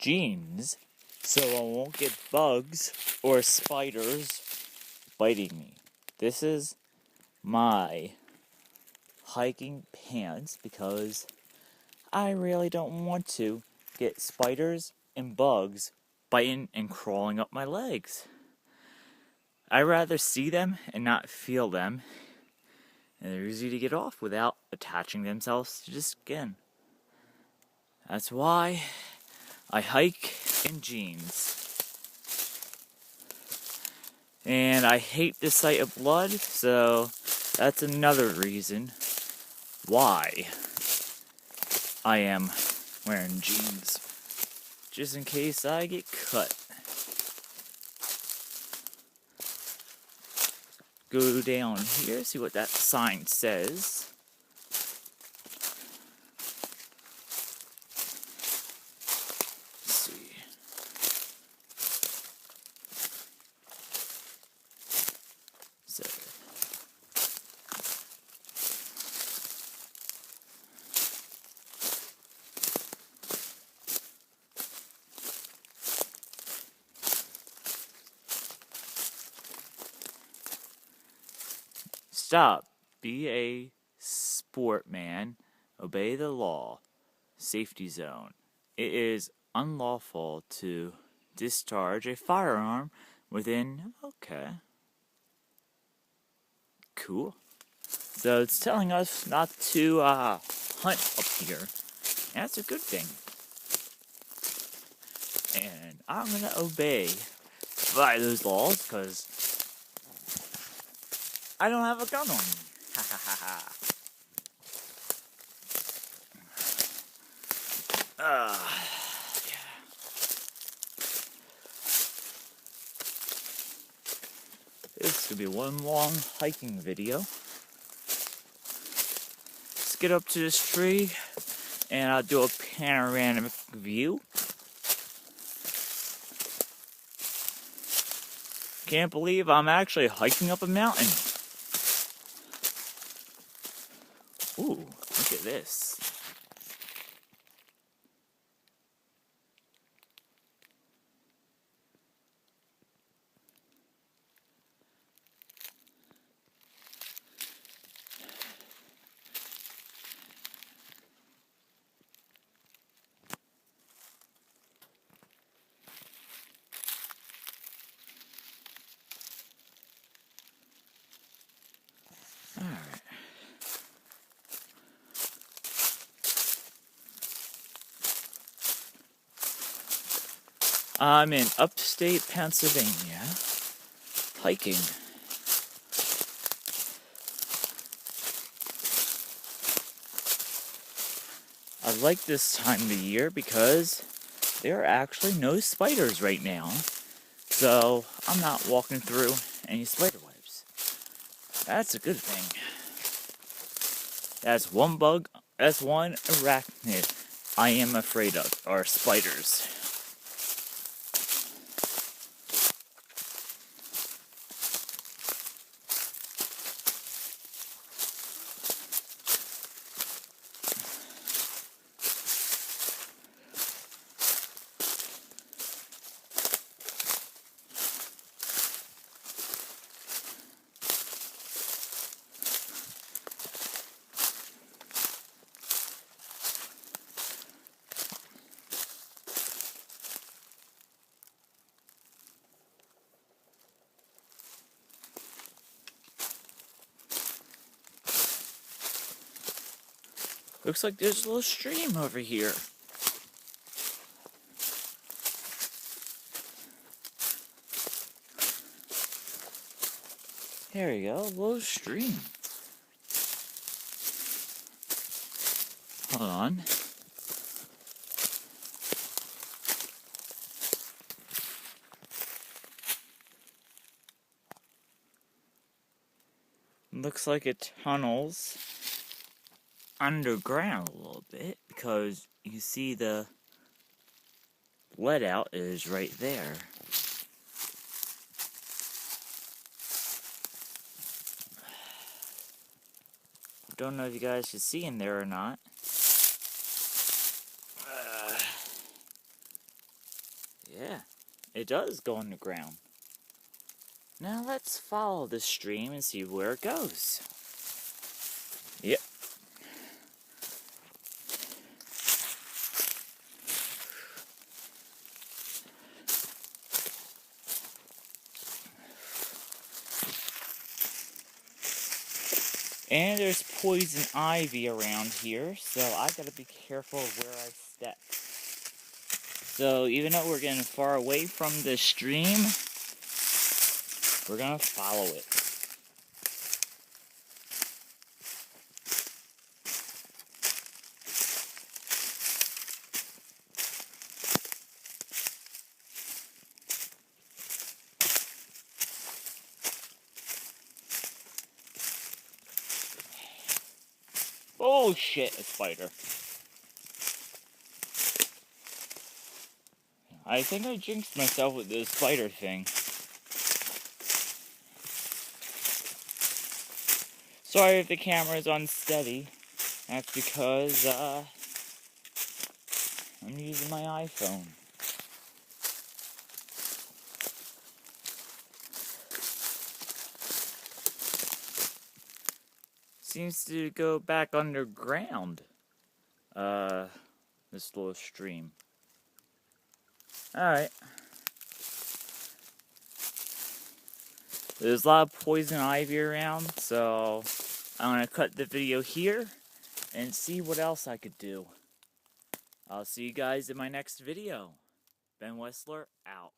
jeans so I won't get bugs or spiders biting me. This is my hiking pants because I really don't want to get spiders and bugs biting and crawling up my legs. I'd rather see them and not feel them, and they're easy to get off without attaching themselves to the skin. That's why I hike in jeans. And I hate the sight of blood, so that's another reason why I am wearing jeans. Just in case I get cut. Go down here, see what that sign says. Let's see. So, stop. Be a sportman. Obey the law. Safety zone. It is unlawful to discharge a firearm within... Okay. Cool. So it's telling us not to hunt up here. And that's a good thing. And I'm gonna obey by those laws because I don't have a gun on me. Ha ha ha ha. Yeah. This could be one long hiking video. Let's get up to this tree and I'll do a panoramic view. Can't believe I'm actually hiking up a mountain. Ooh, look at this. Alright. I'm in upstate Pennsylvania, hiking. I like this time of the year because there are actually no spiders right now. So I'm not walking through any spider webs. That's a good thing. That's one bug, that's one arachnid I am afraid of, are spiders. Looks like there's a little stream over here. There we go, a little stream. Hold on. Looks like it tunnels underground a little bit because you see the let out is right there. Don't know if you guys can see in there or not. Yeah, it does go underground. Now let's follow the stream and see where it goes. Yep. And there's poison ivy around here, so I gotta be careful of where I step. So even though we're getting far away from the stream, we're gonna follow it. Oh shit, a spider. I think I jinxed myself with this spider thing. Sorry if the camera is unsteady. That's because, I'm using my iPhone. Seems to go back underground. This little stream. Alright. There's a lot of poison ivy around, so I'm gonna cut the video here and see what else I could do. I'll see you guys in my next video. Ben Wessler, out.